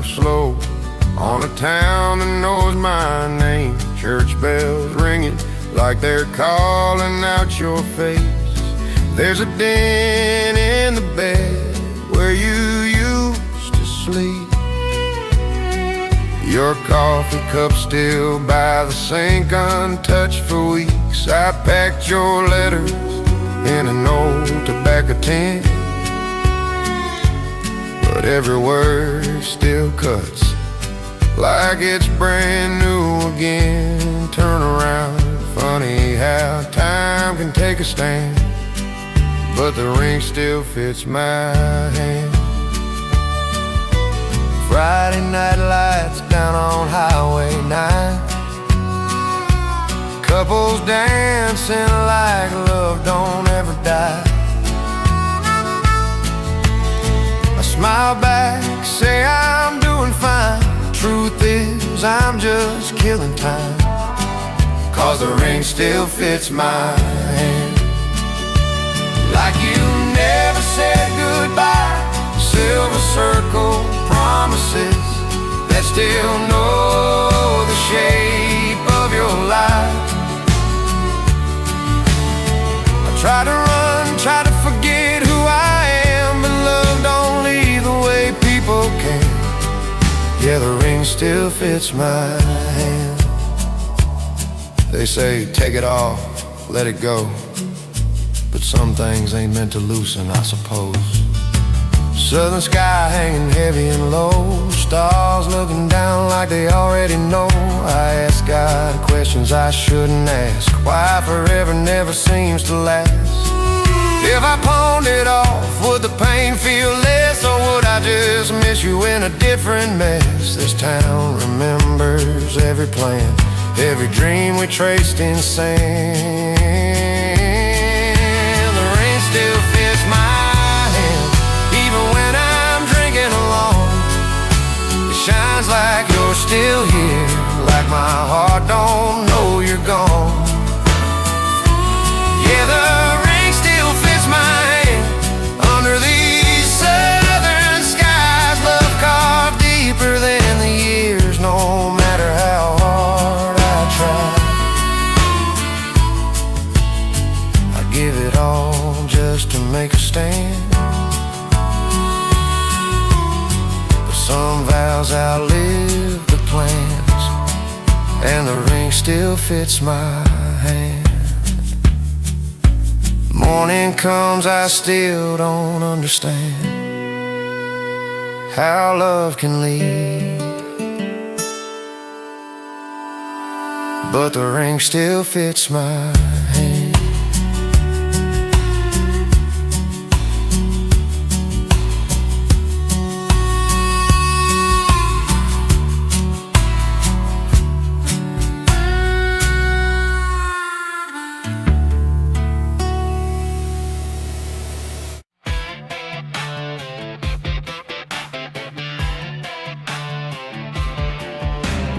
slow on a town that knows my name. Church bells ringing like they're calling out your face. There's a dent in the bed where you used to sleep. Your coffee cup still by the sink, untouched for weeks. I packed your letters in an old tobacco tin, but every word still cuts like it's brand new again. Turn around, funny how time can take a stand, but the ring still fits my hand. Friday night lights down on Highway 9, couples dancing like love don't ever die. I smile back, say I'm doing fine. Truth is I'm just killing time, 'cause the ring still fits my hand. Like you never said goodbye. Silver circle promises that still know the shape of your life. I try to run, try to forget who I am, but love don't lead the way people can. Yeah, the ring still fits my hand. They say take it off, let it go, but some things ain't meant to loosen, I suppose. Southern sky hanging heavy and low, stars looking down like they already know. I ask God questions I shouldn't ask. Why forever never seems to last? If I pawned it off, would the pain feel less, or would I just miss you in a different mess? This town remembers every plan, every dream we traced in sand. The ring still fits my hand, even when I'm drinking alone. It shines like you're still here, like my heart don't know you're gone. Yeah, the ring still fits my hand under these southern skies. Love carved deeper than the years, no matter how hard I try. I give it all just to make a stand, but some vows outlive the plans, and the ring still fits my hand. Morning comes, I still don't understand how love can lead, but the ring still fits my hand.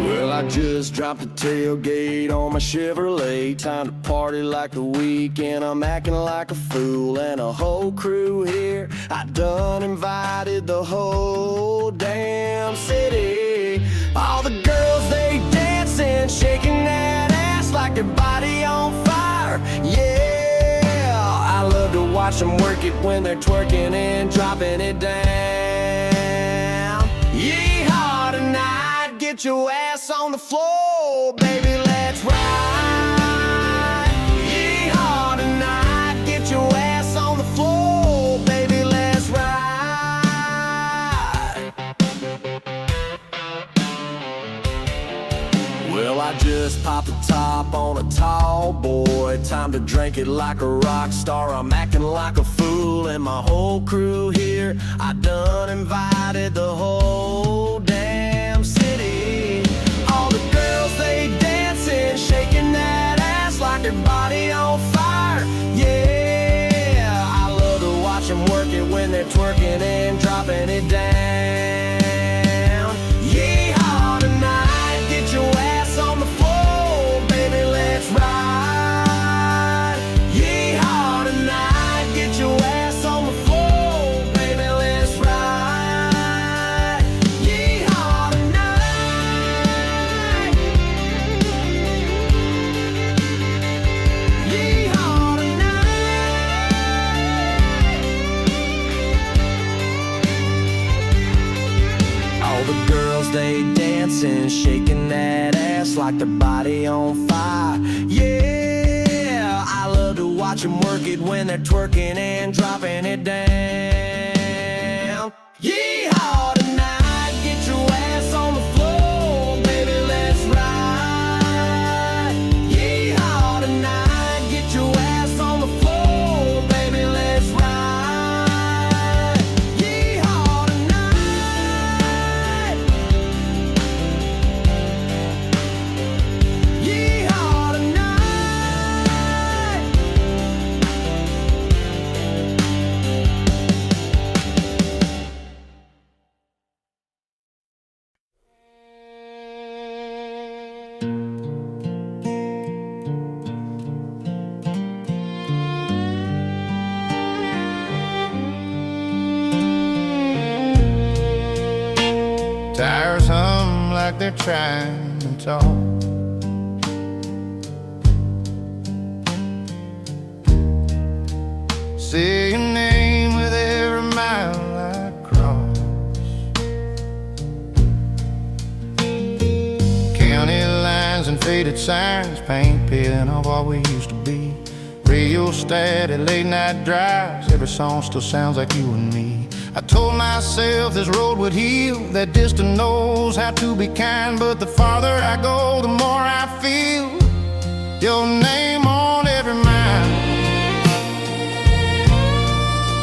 Well, I just dropped the tailgate on my Chevrolet. Time to party like the weekend. I'm acting like a fool and a whole crew here. I done invited the whole damn city. All the girls, they dancing, shaking that ass like their body on fire. Yeah, I love to watch them work it when they're twerking and dropping it down. Yeehaw tonight, get your ass on the floor, baby, let's ride. Yeehaw tonight, get your ass on the floor, baby, let's ride. Well, I just popped the top on a tall boy. Time to drink it like a rock star. I'm acting like a fool and my whole crew here. I done invited the whole damn city. All the girls, they dancing, shaking that ass like their body on fire. Yeah, I love to watch them work it when they're twerking and dropping it down. Yeehaw tonight, get your ass on the floor, baby, let's ride. Yeehaw tonight, get your ass on the floor, baby, let's ride. Yeehaw. dancing, shaking that ass like their body on fire. Yeah, I love to watch them work it when they're twerking and dropping it down. Yeehaw tonight, get your ass on the floor, baby, let's ride. Yeehaw tonight, get your ass on the floor, baby, let's ride. Yeehaw tonight. Yeehaw tonight. Tires hum like they're trying to talk. Say your name with every mile I cross. County lines and faded signs paint picking of what we used to be. Radio steady, late night drives, every song still sounds like you and me. I told myself this road would heal, that distance knows how to be kind. But the farther I go, the more I feel your name on every mile.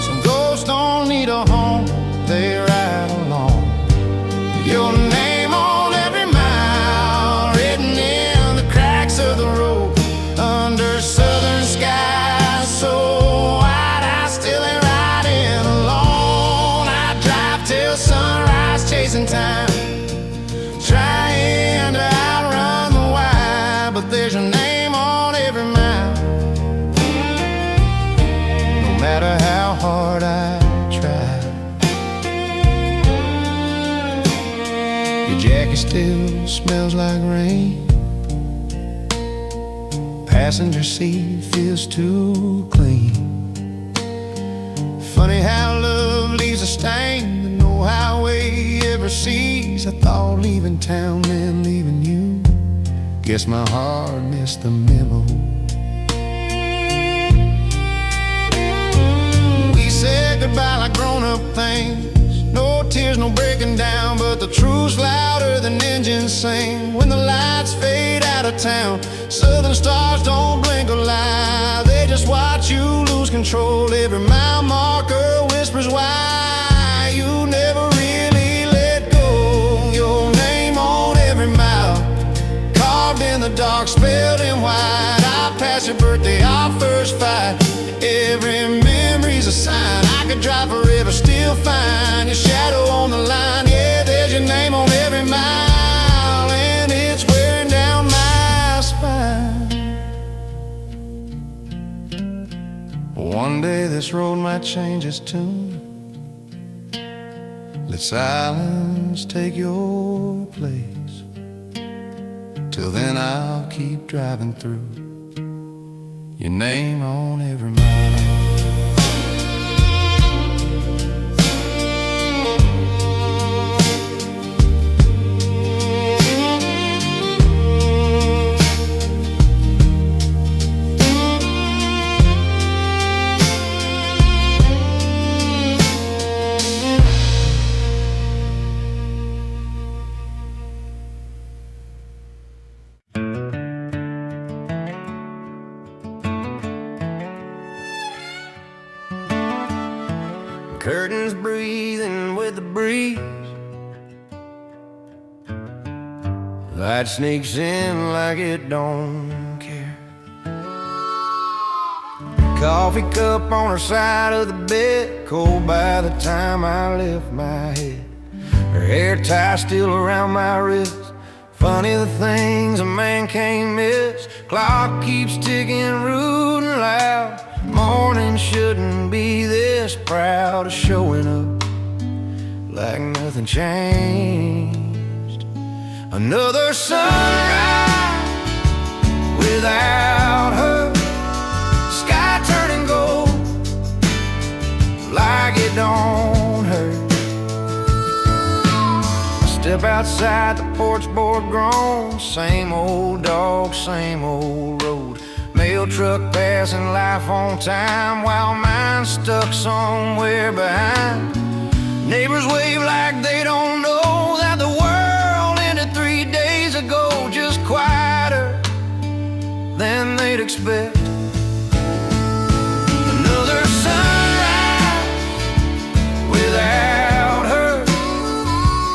Some ghosts don't need a home, they ride along. Your name on every mile, written in the cracks of the road, under southern skies so wide I still ain't riding alone. I drive till sunrise, chasing time, trying to outrun the why. But there's your name on every mile, no matter how hard I try. Your jacket still smells like rain, passenger seat feels too clean. Funny how love leaves a stain that no highway ever sees. I thought leaving town meant leaving you. Guess my heart missed the memo. We said goodbye like grown-up things, no tears, no breaking down. But the truth's louder than engines sing. When the lights fade out of town, southern stars don't blink or lie, they just watch you lose control. Every mile marker whispers why you never really let go. Your name on every mile, carved in the dark, spelled in white. I passed your birthday, our first fight, every memory's a sign. I could drive forever, still find your shadow on the line. Yeah, there's your name on every mile, and it's wearing down my spine. One day this road might change its tune. Let silence take your place. Till then I'll keep driving through, your name on every mile. Curtains breathing with the breeze, light sneaks in like it don't care. Coffee cup on her side of the bed, cold by the time I lift my head. Her hair tie still around my wrist. Funny the things a man can't miss. Clock keeps ticking rude and loud. Morning shouldn't be this proud of showing up like nothing changed. Another sunrise without her, sky turning gold like it don't hurt. I step outside, the porch board groans. Same old dog, same old road. Mail truck passing life on time while mine's stuck somewhere behind. Neighbors wave like they don't know that the world ended 3 days ago, just quieter than they'd expect. Another sunrise without her.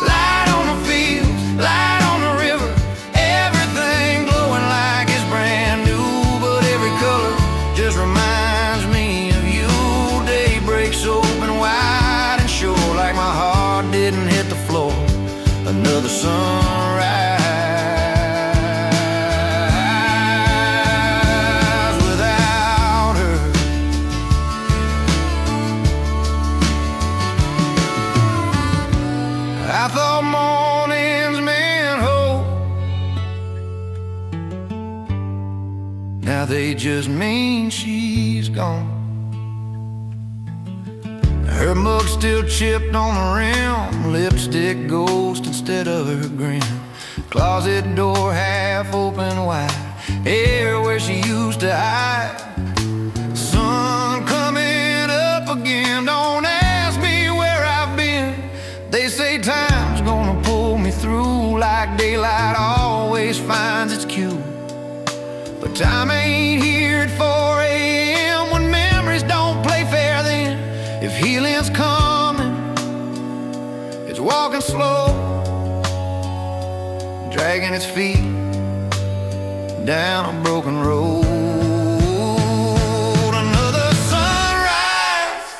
Light on the fields, light on the river. Everything glowing like it's brand new, but every color just reminds me of you. Day breaks open wide and sure, like my heart didn't hit the floor. Another sunrise. I thought mornings meant hope. Now they just mean she's gone. Her mug still chipped on the rim, lipstick ghost instead of her grin. Closet door half open wide, air where she used to hide. Sun coming up again, don't ask me where I've been. They say time's gonna pull me through, like daylight always finds its cue. But time ain't here at 4 a.m. when memories don't play fair then. If healing's coming, it's walking slow, dragging its feet down a broken road. Another sunrise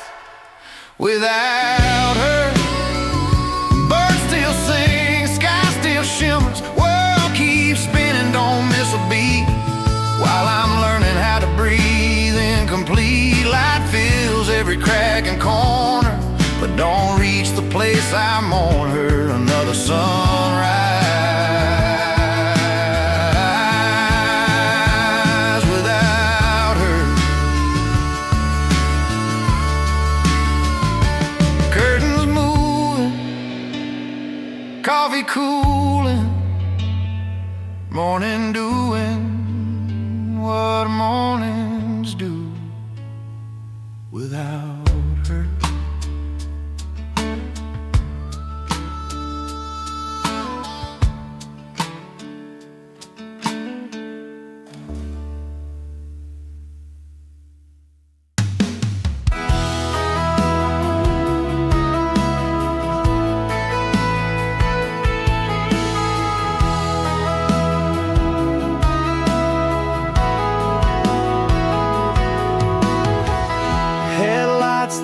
without her. Shimmers, world keeps spinning, don't miss a beat. While I'm learning how to breathe incomplete, light fills every crack and corner, but don't reach the place I'm on her. Another sunrise without her. Curtains moving, coffee cooling, morning doing what mornings do without her.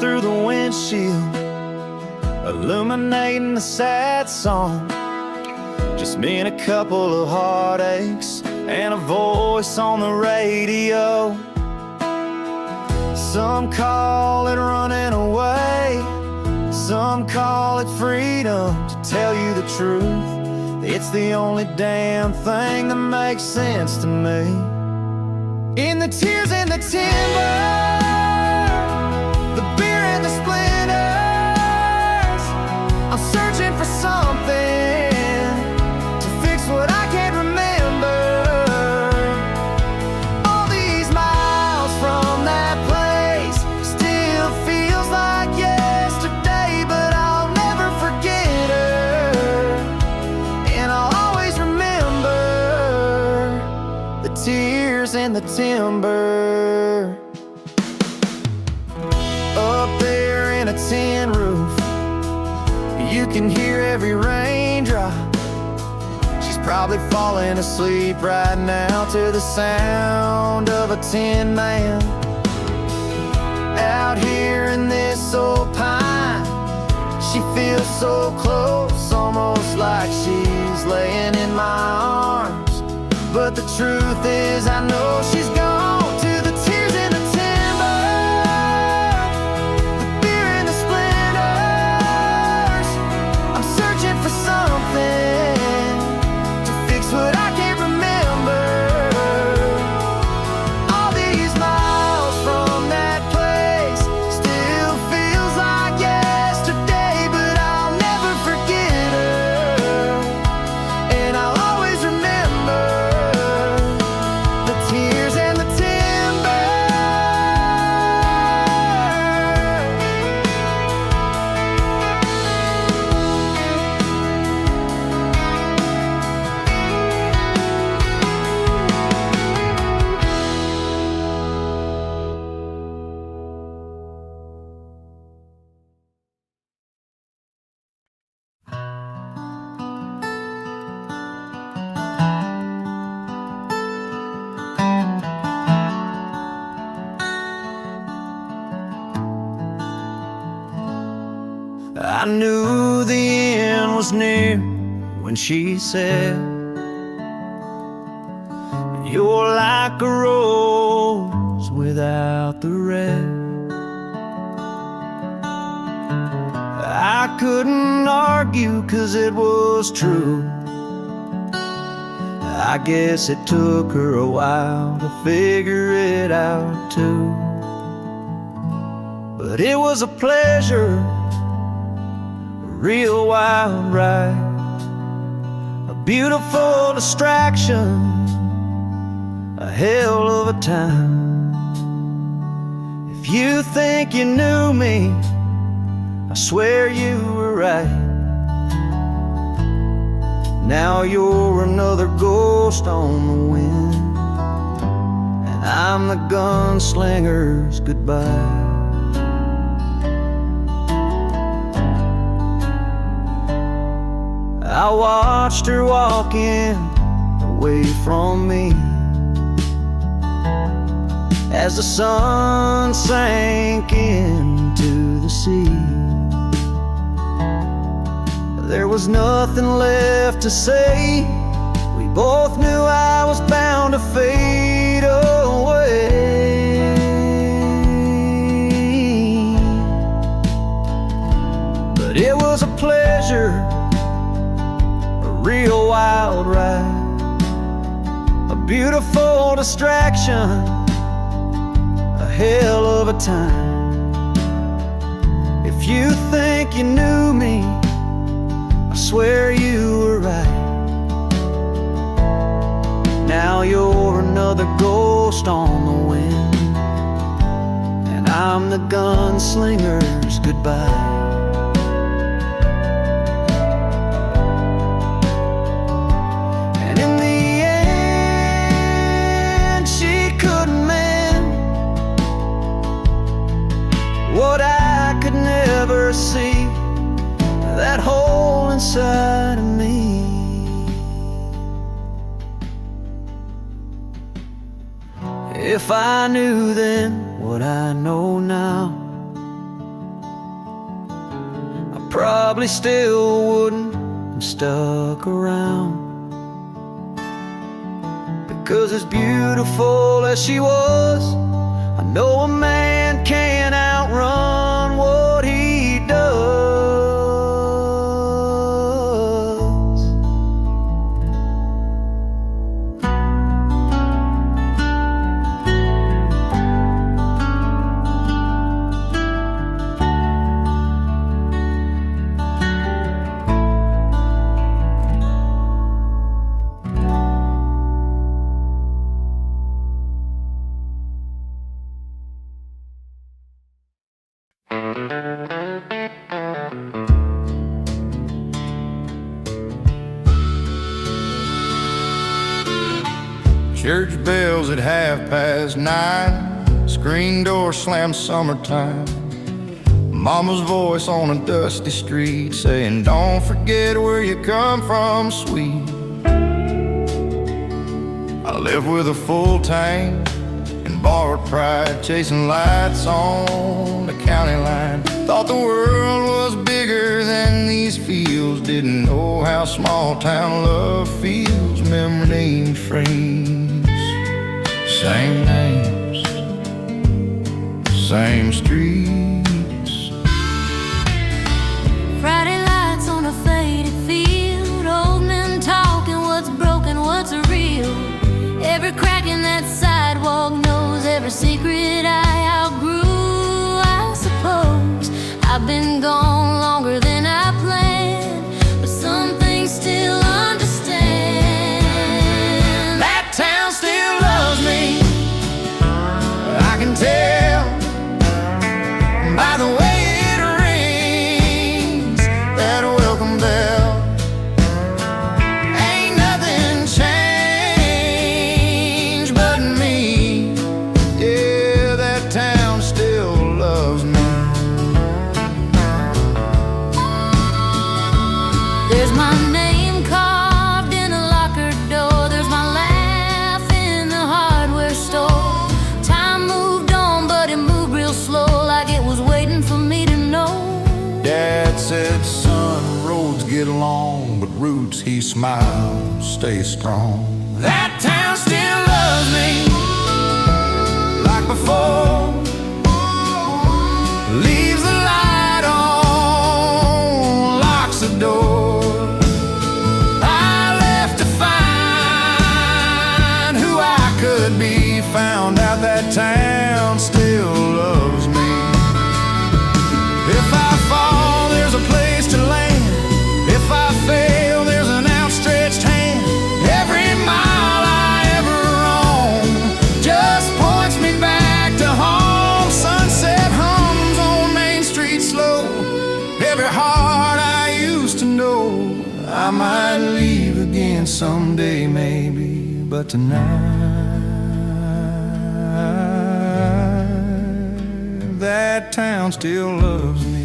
Through the windshield, illuminating the sad song. Just me and a couple of heartaches and a voice on the radio. Some call it running away, some call it freedom. To tell you the truth, it's the only damn thing that makes sense to me. In the tears and the timber, the beer and the splinters, I'm searching for something to fix what I can't remember. All these miles from that place still feels like yesterday, but I'll never forget her, and I'll always remember the tears and the timber. Up there in a tin roof, you can hear every raindrop. She's probably falling asleep right now to the sound of a tin man. Out here in this old pine, she feels so close, almost like she's laying in my arms. But the truth is, I know she's gone. I knew the end was near when she said, "You're like a rose without the red." I couldn't argue 'cause it was true. I guess it took her a while to figure it out too. But it was a pleasure, a real wild ride, a beautiful distraction, a hell of a time. If you think you knew me, I swear you were right. Now you're another ghost on the wind, and I'm the gunslinger's goodbye. I watched her walking away from me as the sun sank into the sea. There was nothing left to say. We both knew I was bound to fade away. But it was a pleasure, a real wild ride, a beautiful distraction, a hell of a time. If you think you knew me, I swear you were right. Now you're another ghost on the wind, and I'm the gunslinger's goodbye. And in the end, she couldn't mend what I could never see, that hole inside of me. If I knew then what I know now, I probably still wouldn't have stuck around. Because as beautiful as she was, I know a man can't outrun what he does. Church bells at 9:30, screen door slammed summertime. Mama's voice on a dusty street saying, "Don't forget where you come from, sweet." I live with a full tank and borrowed pride, chasing lights on the county line. Thought the world was bigger than these fields, didn't know how small town love feels. Memory name frames, same names, same streets. Friday lights on a faded field, old men talking what's broken, what's real. Every crack in that sidewalk knows every secret I outgrew, I suppose. I've been gone longer than I planned, but some things still understand. That town still loves me, I can tell by the way it rings. smile stays strong. That town still loves me like before. Leaves the light on, locks the door. I left to find who I could be. Found out that town still loves me. If I fall, there's a place to land. If I fail, there's an outstretched hand. Every mile I ever roam just points me back to home. Sunset hums on Main Street slow. Every heart I used to know. I might leave again someday maybe, but tonight that town still loves me.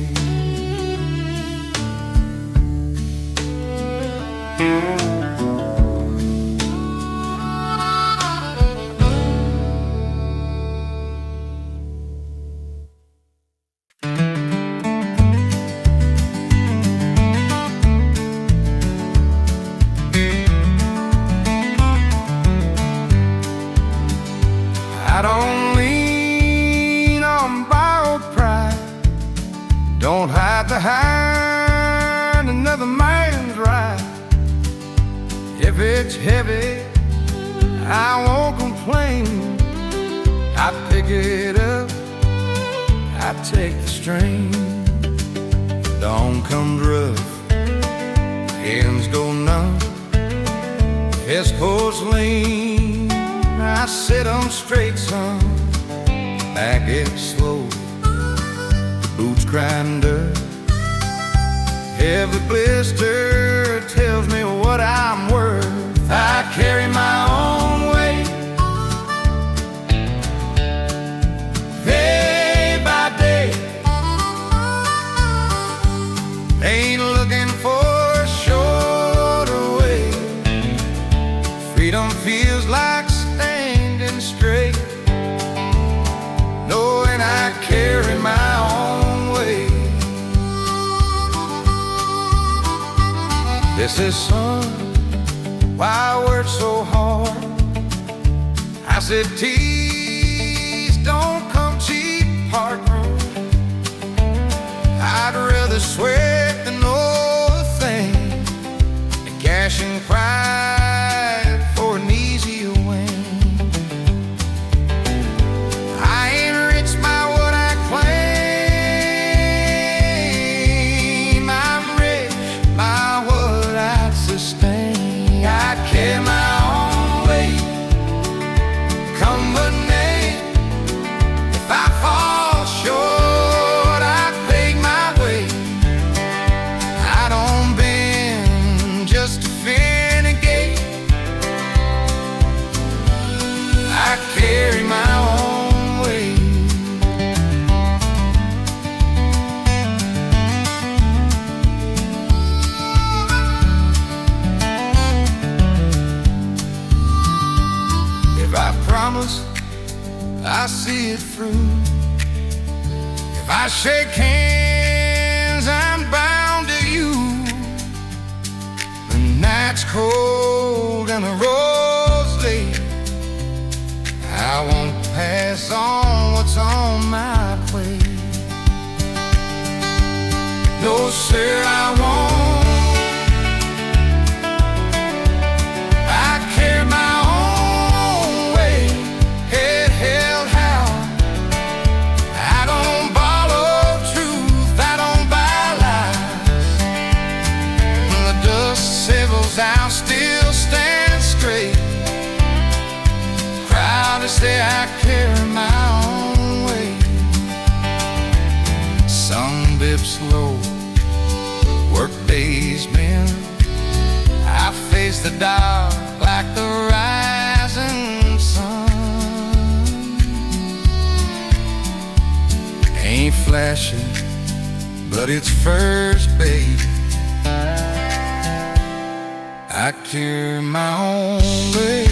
I don't lean on borrowed pride. Don't hide behind another man's right. If it's heavy, I won't complain. I pick it up, I take the strain. Dawn comes rough, hands go numb. Fist pulls lean, I sit 'em straight some. Back gets slow, the boots grind dirt. Every blister tells me what I'm worth. I carry my own weight, day by day. Ain't looking for a shorter way. Freedom feels like standing straight, knowing I carry my own weight. This is son, why I work so hard. I said tease don't come cheap, partner. I'd rather sweat than know a thing, and cash and pride for an easier win. I ain't rich by what I claim. I'm rich by what I sustain. I carry my own weight, come what may. If I fall short, I pay my way. I don't bend just to fin a gate. I carry my own weight. If I promise, I see it through. If I shake hands, I'm bound to you. The night's cold and the road's late. I won't pass on what's on my plate. No, sir, I won't. I carry my own weight, head held high. I don't borrow truth, I don't buy lies. When the dust settles, I'll still stand straight. Proud to say I carry my own weight. Sun dips low, work days bend. I face the dark like the rising sun. Ain't flashy, but it's first, babe. I carry my own weight.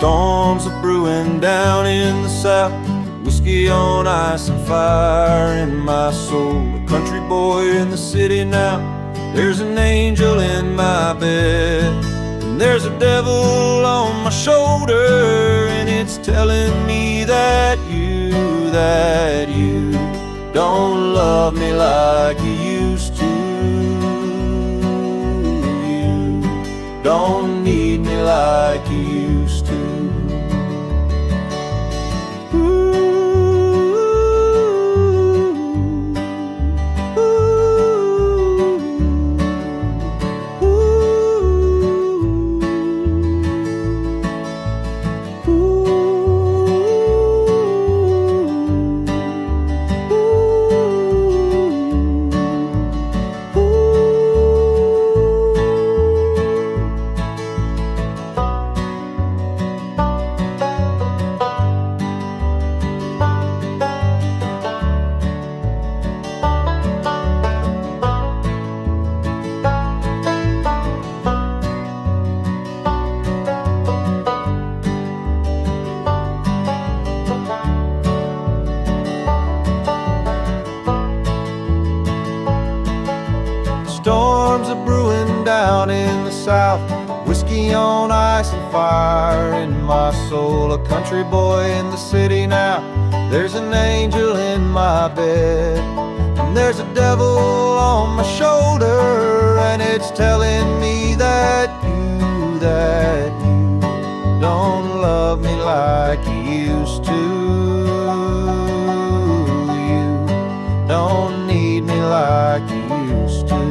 Storms are brewing down in the south, whiskey on ice and fire in my soul. A country boy in the city now, there's an angel in my bed, and there's a devil on my shoulder, and it's telling me that you don't love me like you used to. You don't need me like you used to. Storms are brewing down in the south, whiskey on ice and fire in my soul. A country boy in the city now, there's an angel in my bed, and there's a devil on my shoulder, and it's telling me that you don't love me like you used to. You don't need me like you used to.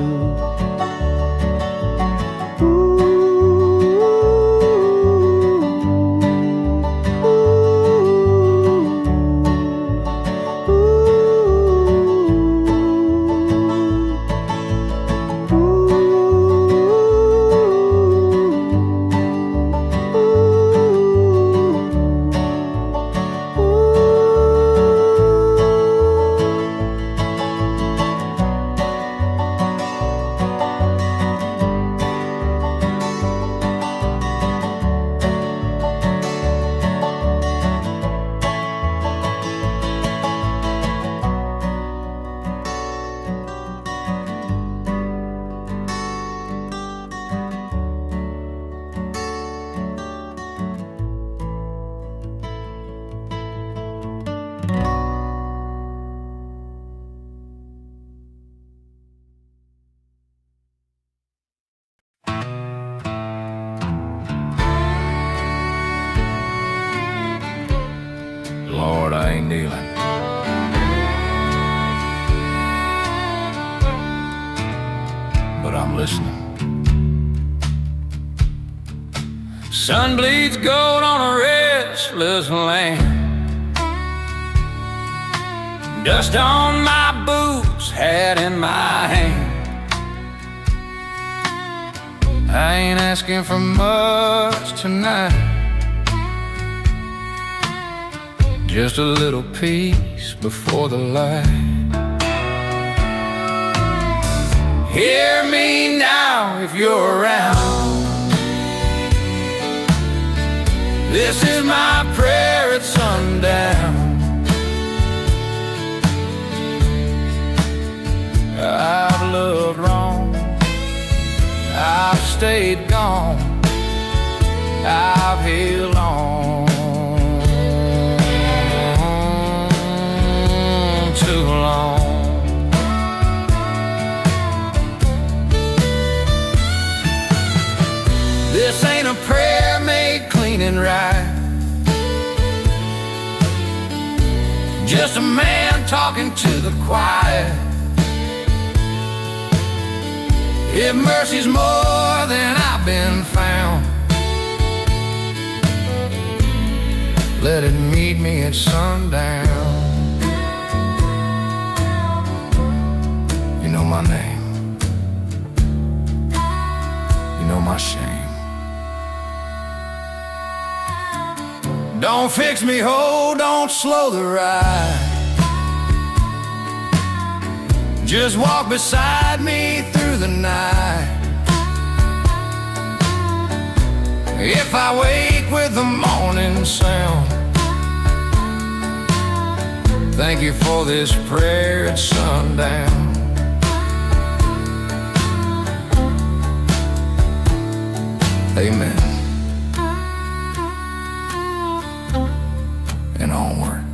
Lord, I ain't kneeling, but I'm listening. Sun bleeds gold on a restless land, dust on my boots, hat in my hand. I ain't asking for much tonight, just a little peace before the light. Hear me now if you're around. This is my prayer at sundown. I've loved wrong, I've stayed gone, I've held on too long. This ain't a prayer made clean and right, just a man talking to the quiet. If mercy's more than I've been found, let it meet me at sundown. You know my name, you know my shame. Don't fix me whole, don't slow the ride, just walk beside me through the night, if I wake with the morning sound. Thank you for this prayer at sundown. Amen. And onward.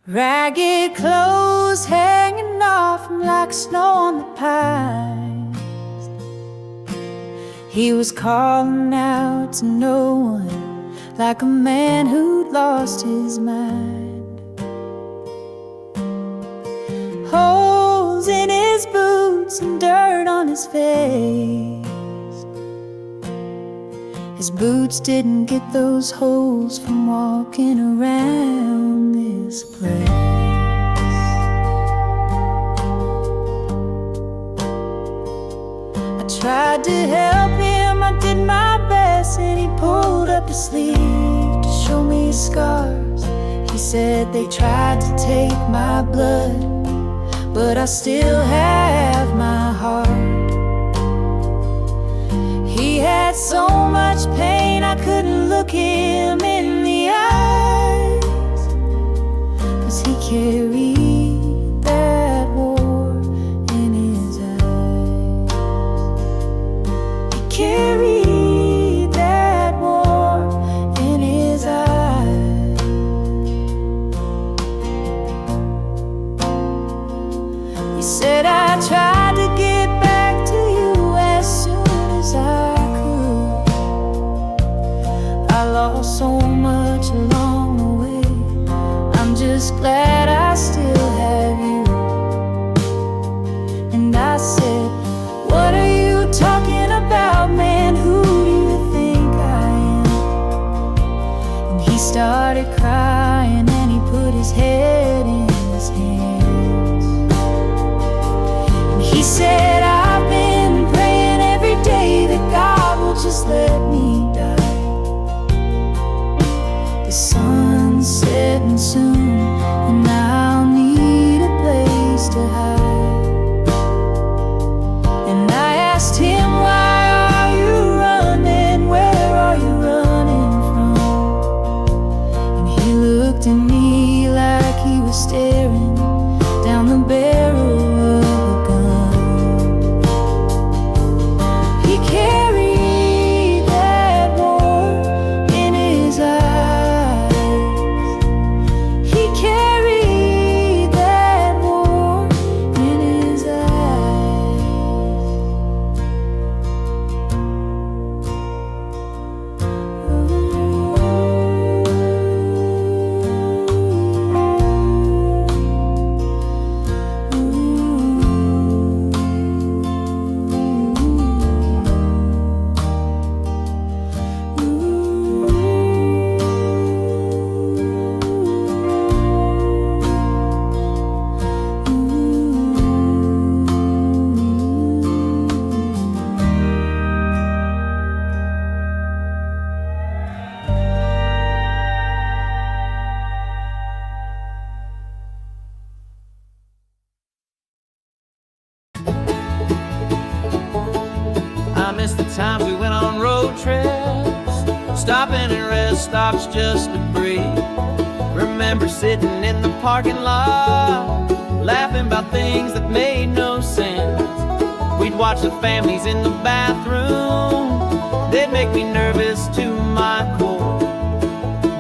Ragged clothes hanging off him like snow on the pines. He was calling out to no one, like a man who'd lost his mind. Holes in his boots and dirt on his face. His boots didn't get those holes from walking around this place. I tried to help him, I did my best, and he pulled up his sleeve to show me his scars. He said they tried to take my blood, but I still have my heart. He had so much pain I couldn't look him in the eyes, 'cause he carried that war in his eyes. He carried that war in his eyes. He said I tried to get back to you as soon as I could. I lost so much along the way. I'm just glad I still have you. And I said, what are you talking about, man? Who do you think I am? And he started crying and he put his head in his hands. And he said, I've been praying every day that God will just let me die. The sun's setting soon, and I'll need a place to hide. And I asked him, why are you running? Where are you running from? And he looked at me like he was staring down the barrel of a gun. He carried that war in his eyes. He carried that war in his eyes. I miss the times we went on road trips, stopping at rest stops just to breathe. Remember sitting in the parking lot, laughing about things that made no sense. We'd watch the families in the bathroom, they'd make me nervous to my core.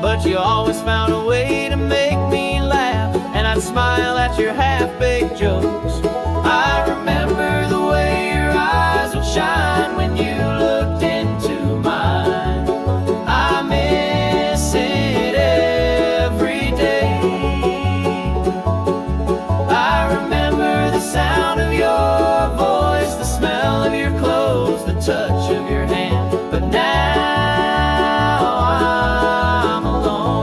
But you always found a way to make me laugh, and I'd smile at your half-baked jokes. I remember the way your eyes would shine when you looked into mine. I miss it every day. I remember the sound of your voice, the smell of your clothes, the touch of your hand. But now I'm alone.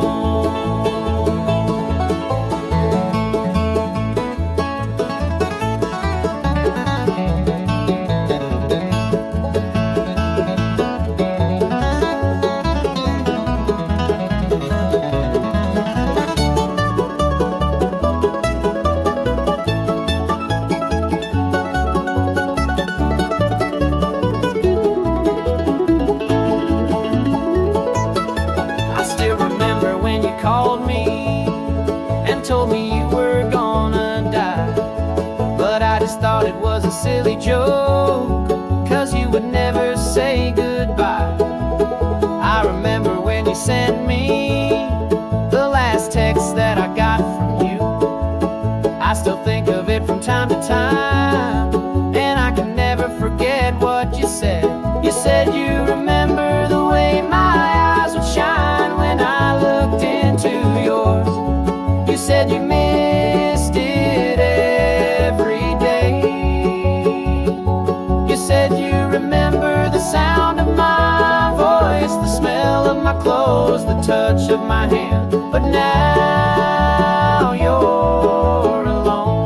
joke, 'cause you would never say goodbye. I remember when you sent me the last text that I got from you. I still think of it from time to time, and I can never forget what you said. You said you remember the way my eyes would shine when I looked into yours. You said you missed it every day. You said you remember the sound of my voice, the smell of my clothes, the touch of my hand. But now you're alone.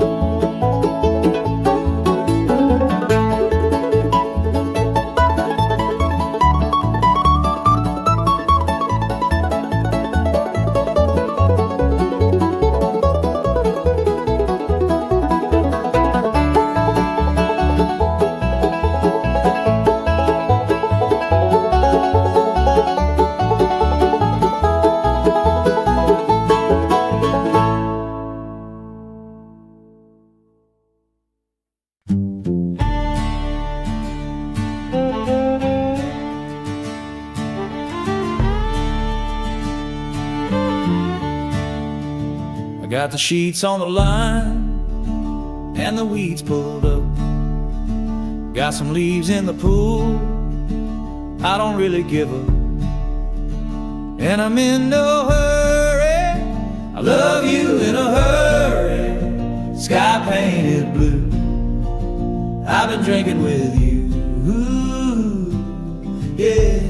Got the sheets on the line and the weeds pulled up. Got some leaves in the pool, I don't really give up. And I'm in no hurry, I love you in a hurry. Sky painted blue, I've been drinking with you. Ooh, yeah.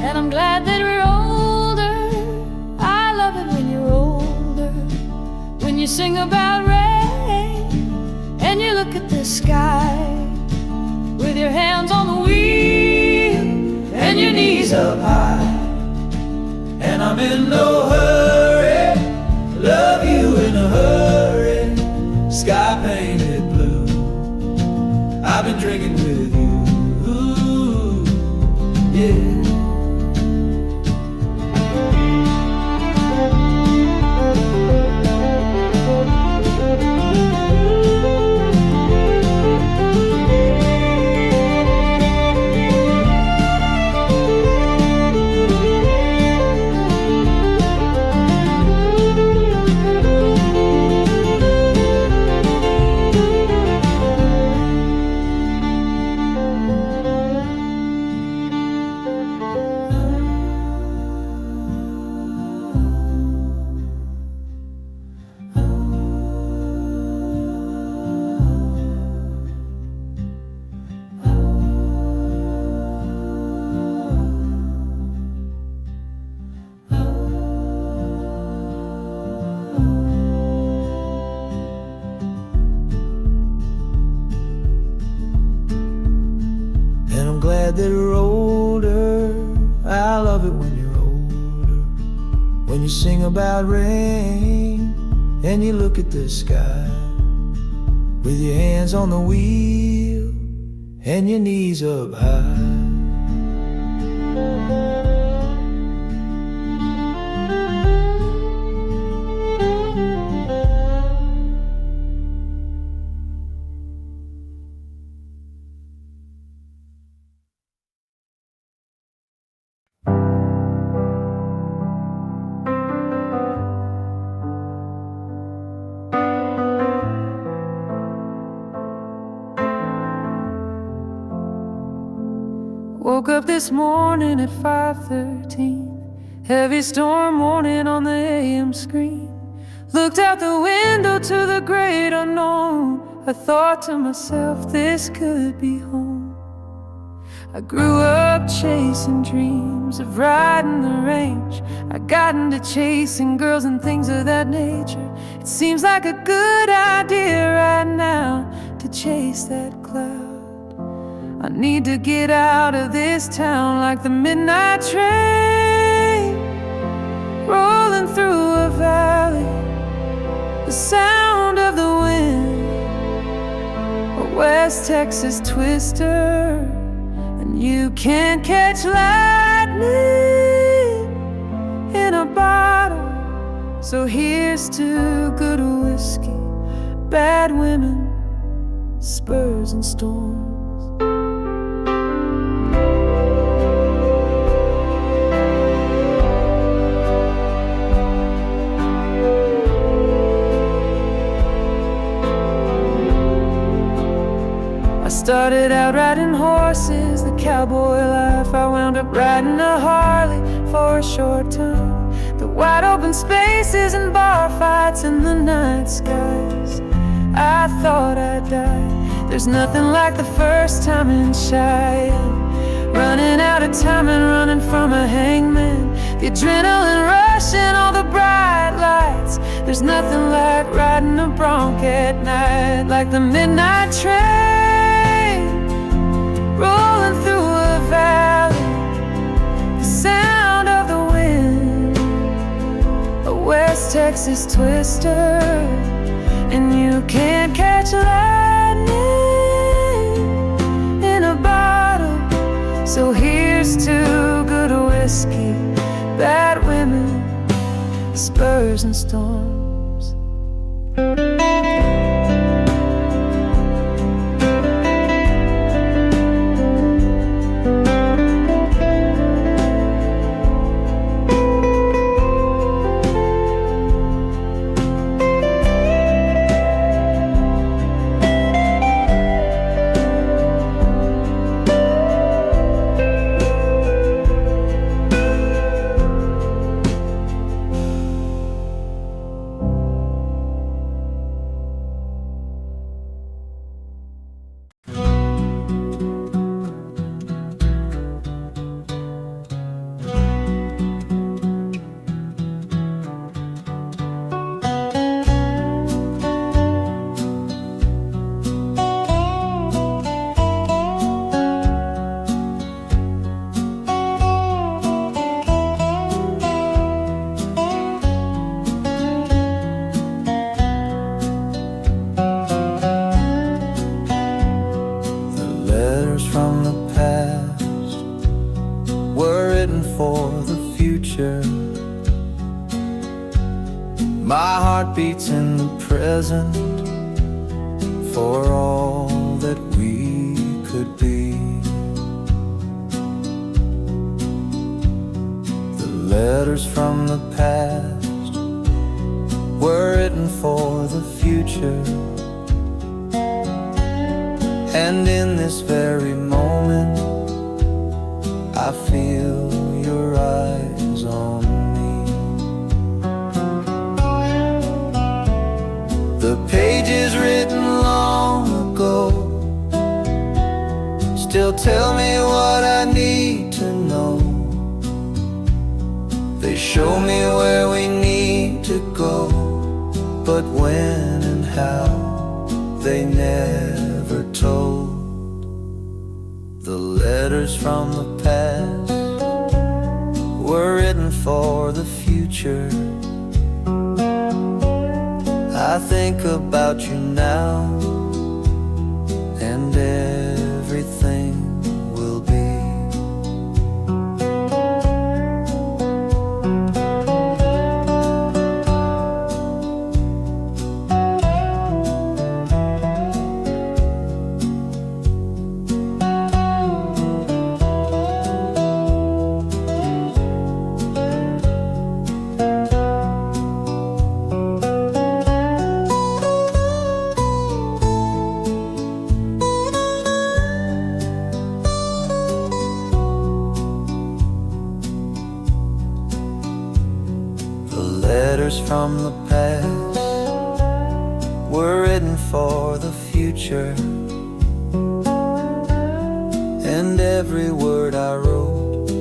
And I'm glad that we're older. I love it when you're older. When you sing about rain and you look at the sky with your hands on the wheel and your knees up high. And I'm in no hurry, love you in a hurry. Sky painted blue, I've been drinking with you. Ooh, yeah. That we're older, I love it when you're older. When you sing about rain and you look at the sky with your hands on the wheel and your knees up high. Woke up this morning at 5:13. Heavy storm warning on the AM screen. Looked out the window to the great unknown. I thought to myself, this could be home. I grew up chasing dreams of riding the range. I got into chasing girls and things of that nature. It seems like a good idea right now to chase that cloud. I need to get out of this town like the midnight train rolling through a valley. The sound of the wind, a West Texas twister. And you can't catch lightning in a bottle. So here's to good whiskey, bad women, spurs and storms. I started out riding horses, the cowboy life. I wound up riding a Harley for a short time. The wide open spaces and bar fights in the night skies. I thought I'd die. There's nothing like the first time in Cheyenne. Running out of time and running from a hangman. The adrenaline rush and all the bright lights. There's nothing like riding a bronc at night. Like the midnight train rolling through a valley. The sound of the wind, a West Texas twister. And you can't catch lightning in a bottle. So here's to good whiskey, bad women, spurs and storms. My heart beats in the present for all that we could be. The letters from the past were written for the future. And in this very moment, I feel your eyes on me. The pages written long ago still tell me what I need to know. They show me where we need to go, but when and how they never told. The letters from the past were written for the future. I think about you now, and everything will be. From the past were written for the future, and every word I wrote,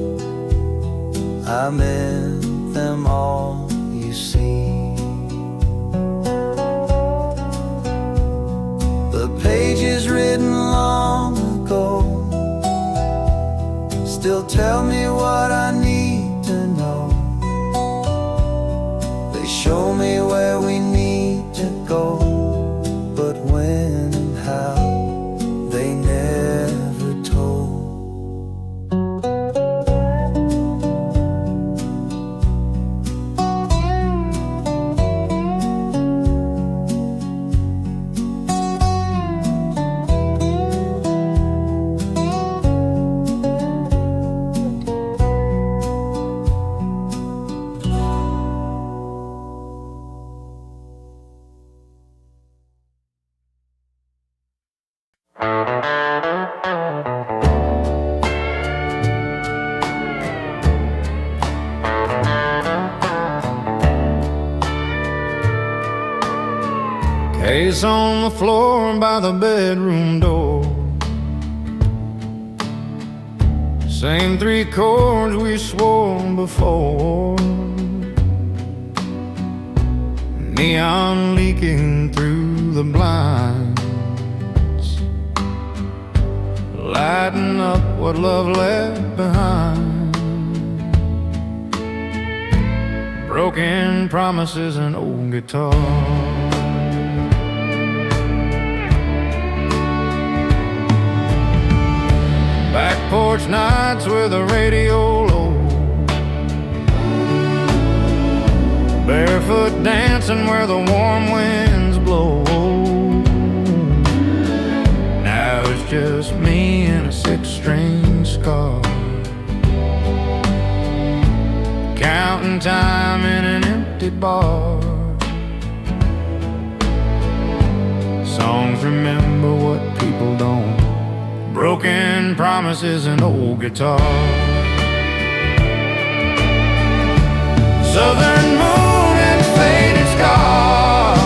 I meant them all, you see. The pages written long ago still tell me what I need to know. Show me where we need to go, but when and how they never told. Lace on the floor by the bedroom door. Same three chords we swore before. Neon leaking through the blinds, lighting up what love left behind. Broken promises and old guitar. Back porch nights with the radio low, barefoot dancing where the warm winds blow. Now it's just me and a six-string scar, counting time in an empty bar. Songs remember what people don't. Broken promises and old guitar. Southern moon and faded scars.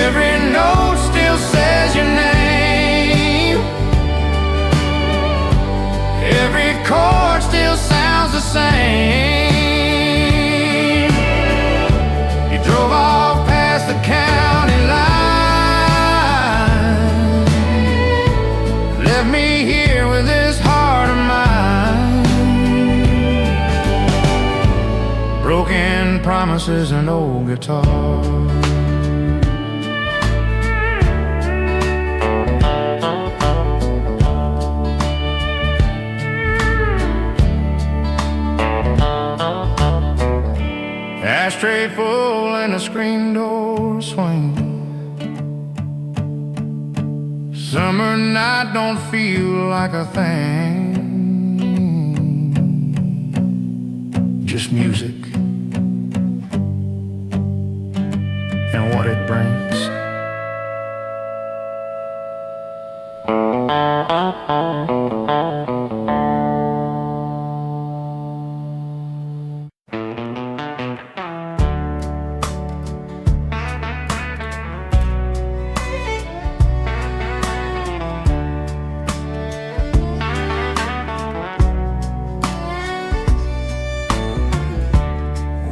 Every note still says your name. Every chord still sounds the same. You drove off past the county line, left me here with this heart of mine. Broken promises and old guitar. Ashtray full and a screen door swing. Summer night don't feel like a thing. Just music and what it brings.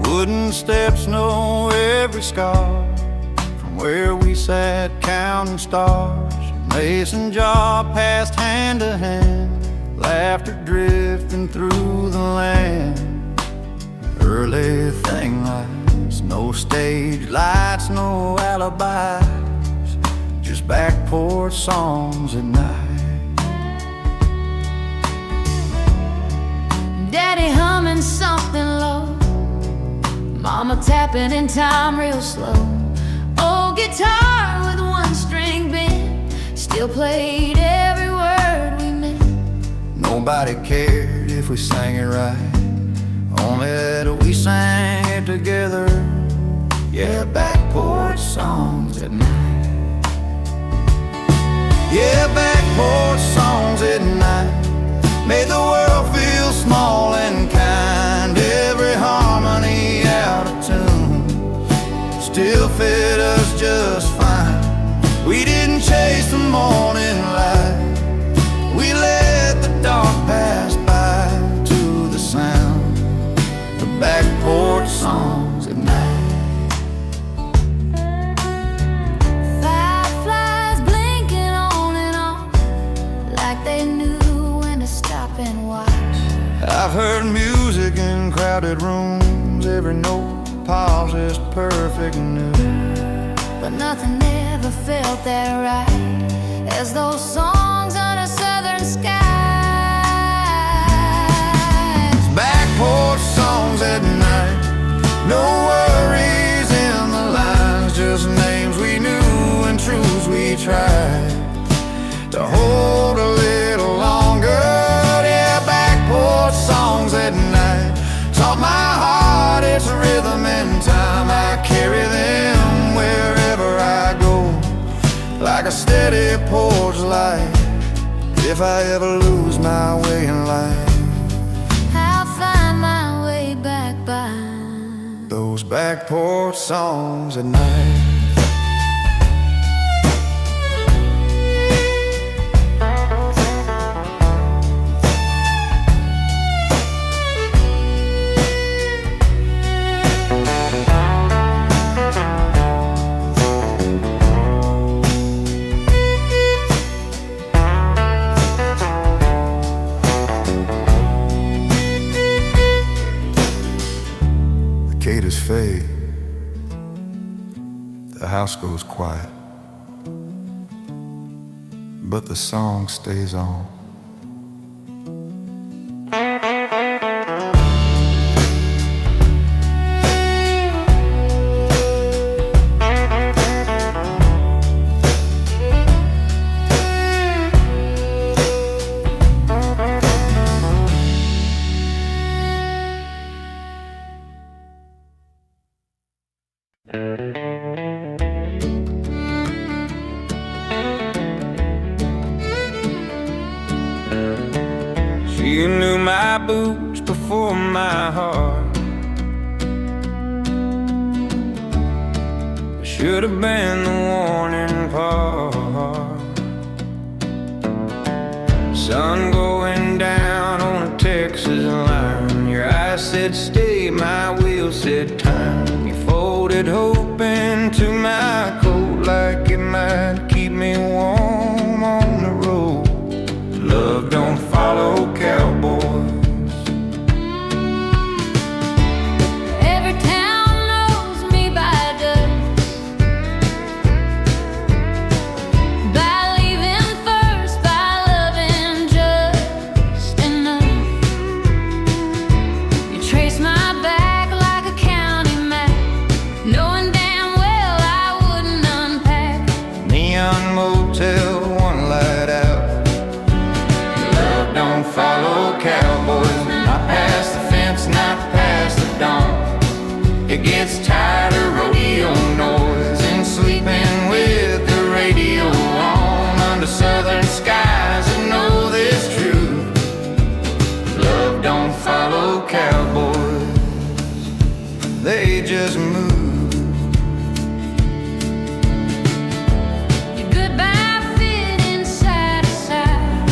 Wooden steps know every scar from where we sat counting stars. Mason jar passed hand to hand, laughter drifting through the land. Early thing lights, no stage lights, no alibis, just back porch songs at night. Daddy humming something low, Mama tapping in time real slow. Old guitar with one string bent, still played every word we meant. Nobody cared if we sang it right, only that we sang it together. Yeah, back porch songs at night. Yeah, back porch songs at night made the world feel small and kind. Every harmony out of tune still fit us just fine. We didn't chase the morning light, we let the dark pass by to the sound of back porch songs at night. Fireflies blinking on and off, like they knew when to stop and watch. I've heard music in crowded rooms, every note pauses perfect and new. But nothing ever felt that right as those songs under southern skies. Back porch songs at night, no worries in the lines, just names we knew and truths we tried to hold a little longer. Yeah, back porch songs at night taught my heart its rhythm and time. I carry them wherever I go, like a steady porch light. If I ever lose my way in life, I'll find my way back by those back back porch songs at night. Cicadas fade, the house goes quiet, but the song stays on. She knew my boots before my heart. Should have been the warning part. Sun going down on a Texas line. Your eyes said stay, my wheels said time. You folded hope into my coat like it might keep me warm on the road. Love don't follow cowboys. Every town knows me by dust, by leaving first, by loving just enough. You trace my back like a county map, knowing damn well I wouldn't unpack. Neon motel, one light out. Love don't follow cowboys. Not past the fence, not past the dawn. It gets tired of rodeo noise and sleeping with the radio on. Under southern skies that know this truth. Love don't follow cowboys. They just move. Your goodbye fit inside a side.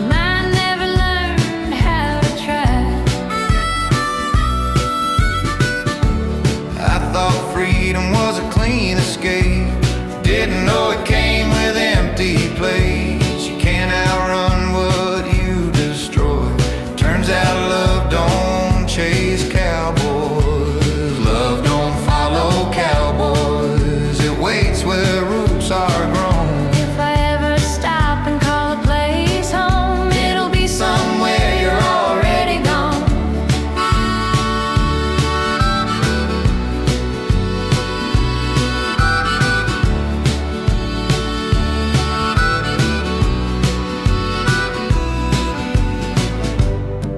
Mine never learned how to try. I thought freedom was a clean escape. Didn't know it came with empty plates. You can't outrun what you destroy. Turns out love don't chase cowboys. Love don't follow cowboys. It waits where roots are grown. If I ever stop and call a place home, it'll be somewhere you're already gone.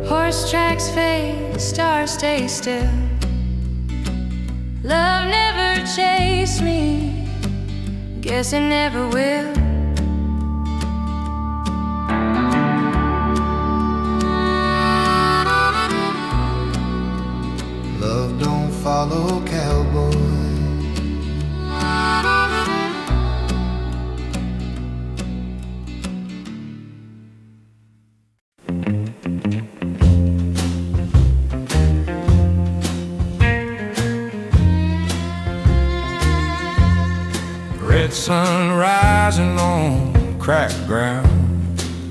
Horse tracks fade, stars stay still. Love never chased me, guess it never will. Love don't follow cowboys. Red sun rising on cracked ground.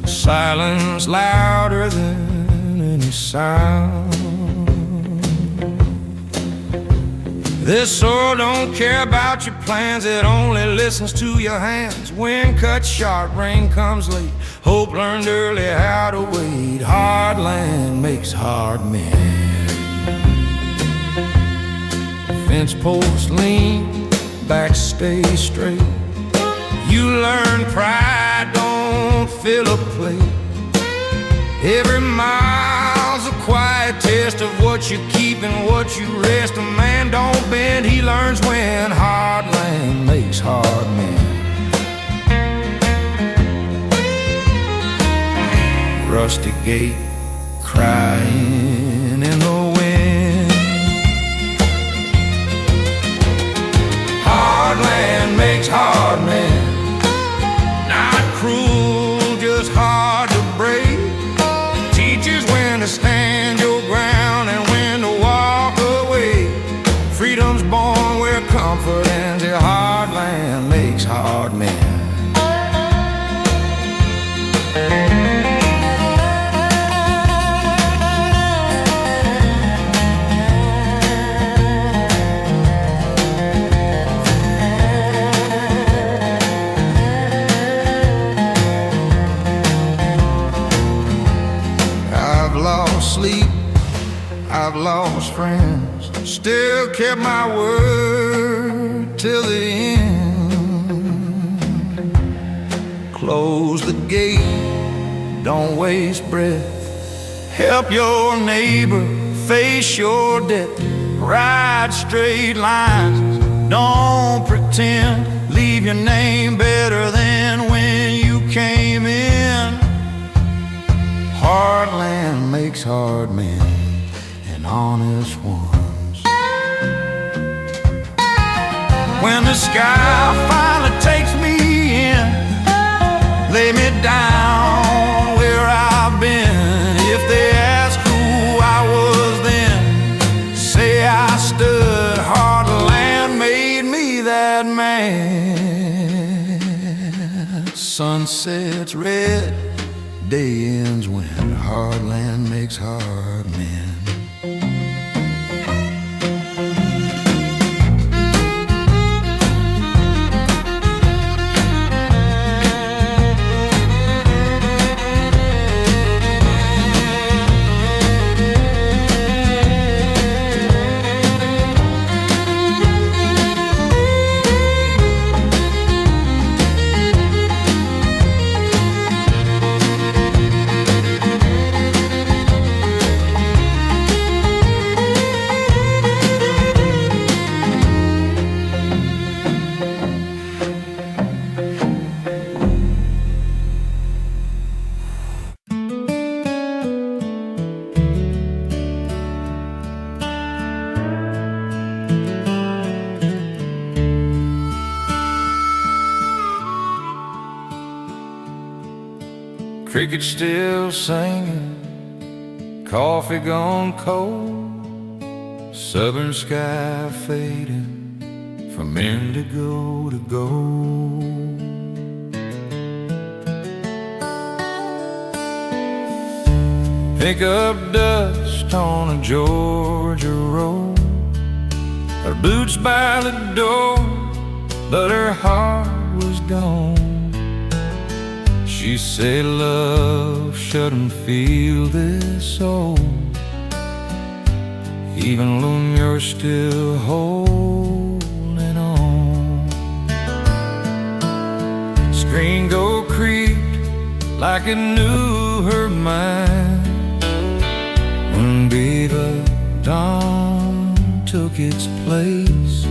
Silence louder than any sound. This soul don't care about your plans. It only listens to your hands. Wind cuts sharp, rain comes late. Hope learned early how to wait. Hard land makes hard men. Fence posts lean, back stay straight. You learn pride don't fill a plate. Every mile's a quiet test of what you keep and what you rest. A man don't bend, he learns when. Hard land makes hard men. Rusty gate crying in the makes hard men. I've lost sleep, I've lost friends, still kept my word till the end. Close the gate, don't waste breath. Help your neighbor face your death. Ride straight lines, don't pretend. Leave your name better than when you came in. Hard land makes hard men and honest ones. When the sky finally takes me in, lay me down where I've been. If they ask who I was then, say I stood. Hard land made me that man. Sun sets red, day ends when hard land makes hard men. Crickets still singing, coffee gone cold, southern sky fading from indigo to gold. Pick up dust on a Georgia road, her boots by the door, but her heart was gone. She said love shouldn't feel this old, even when you're still holding on. Screen go creaked like it knew her mind when beat up dawn took its place.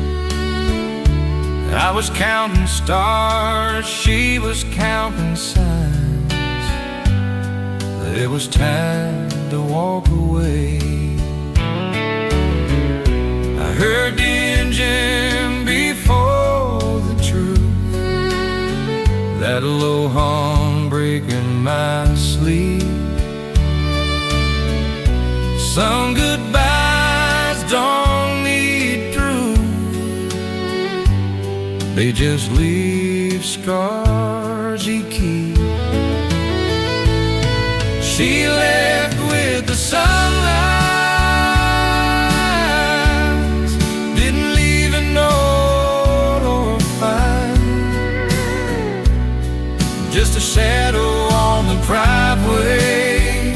I was counting stars, she was counting signs. It was time to walk away. I heard the engine before the truth, that low horn breaking my sleep. Some goodbyes don't need proof, they just leave scars you keep. She left with the sunrise, didn't leave a note or a fine, just a shadow on the driveway,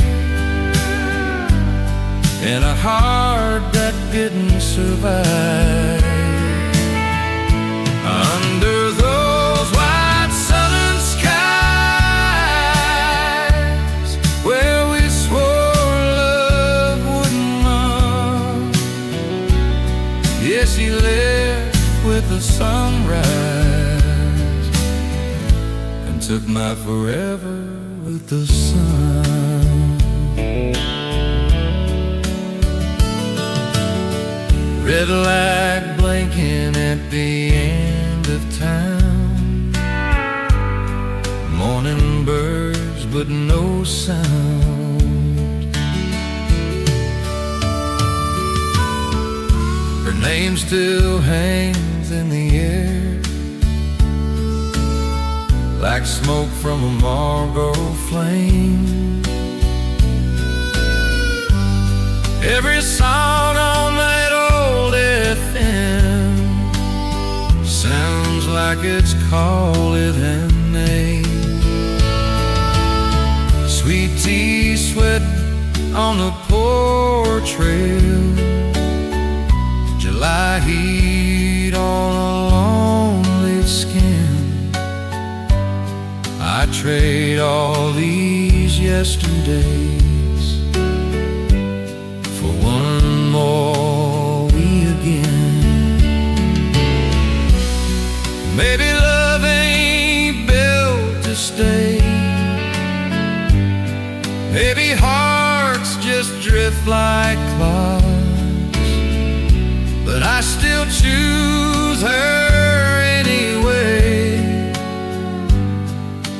and a heart that didn't survive. Under those white southern skies, where we swore love wouldn't run, yes, he left with the sunrise and took my forever with the sun. Red light blinking at the end of town, morning birds but no sound. Her name still hangs in the air, like smoke from a Marlboro flame. Every song on that old FM sounds like it's calling her name. Sweet tea sweat on the porch trail, July heat on a lonely skin. I trade all these yesterdays for one more we again. Maybe love ain't built to stay. Maybe hearts just drift like clouds, but I still choose her anyway,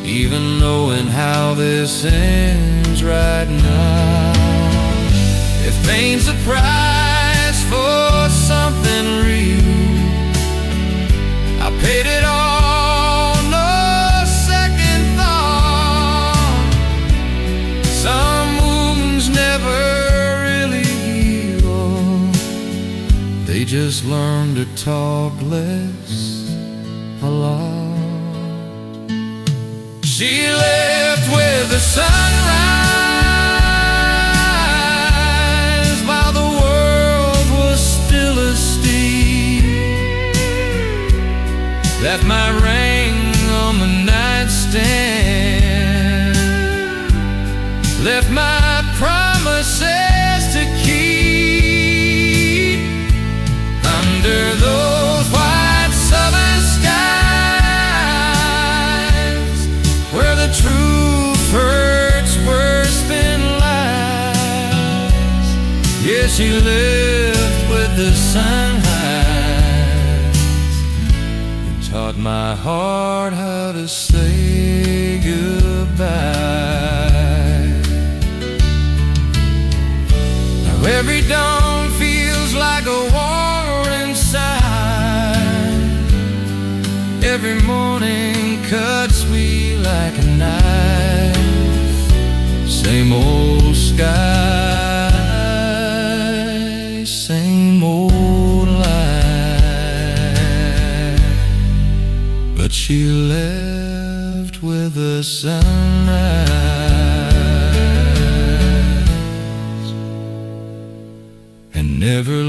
even knowing how this ends right now. If pain's the price for something real, I paid it all, no second thought. Some wounds never really heal, they just learn to talk less a lot. She left with the sunrise while the world was still asleep. Left my ring on the nightstand, left my promises to keep under those white southern skies, where the truth hurts worse than lies. Yeah, she lived with the sunrise and taught my heart how to say goodbye. Now every dawn feels like a war inside. Every morning cuts me like a knife. Same old sky, same old life. But she left with the sunrise and never